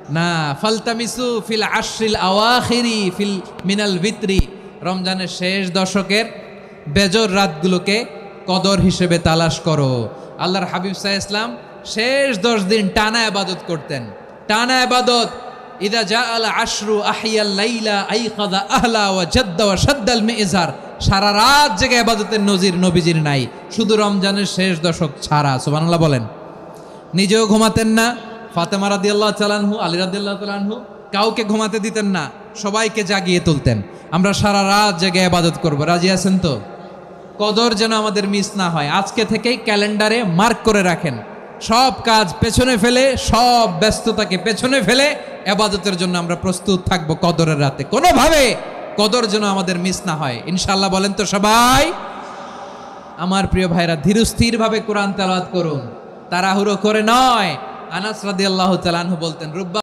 না, ফালতামিসু feel আশরিল আওয়াখিরি feel মিনাল ভিতরি, রমজানের শেষ দশকের বেজর রাতগুলোকে কদর হিসেবে তালাশ করো। আল্লাহর হাবিব সাল্লাল্লাহু আলাইহি ওয়াসাল্লাম শেষ 10 দিন টানা ইবাদত করতেন, টানা ইবাদত। ইদা জাআল আশরু আহিয়াল লাইলা আইকাযা আহলা ওয়া জাদ্দা ওয়া শাদ্দাল মিজার, সারা রাত জেগে ইবাদতের নজির নবীজির নাই, শুধু রমজানের শেষ দশক ছাড়া। সুবহানাল্লাহ বলেন। নিজেও ঘুমাতেন না, ফাতেমা রাদিয়াল্লাহু তাআলা আনহু, আলী রাদিয়াল্লাহু তাআলা আনহু কাউকে ঘুমাতে দিতেন না, সবাইকে জাগিয়ে তুলতেন। আমরা সারা রাত জেগে ইবাদত করব, রাজি আছেন তো? কদর যেন আমাদের মিস না হয়, আজকে থেকেই ক্যালেন্ডারে মার্ক করে রাখেন। সব কাজ পেছনে ফেলে, সব ব্যস্ততাকে পেছনে ফেলে ইবাদতের জন্য আমরা প্রস্তুত থাকব কদরের রাতে। কোনোভাবে কদর যেন আমাদের মিস না হয়, ইনশাআল্লাহ বলেন তো সবাই? আমার প্রিয় ভাইরা, ধীরস্থিরভাবে কোরআন তেলাওয়াত করুন, তাড়াহুড়ো করে নয়। আনাস রাদিয়াল্লাহু তাআলা আনহু বলতেন, রুব্বা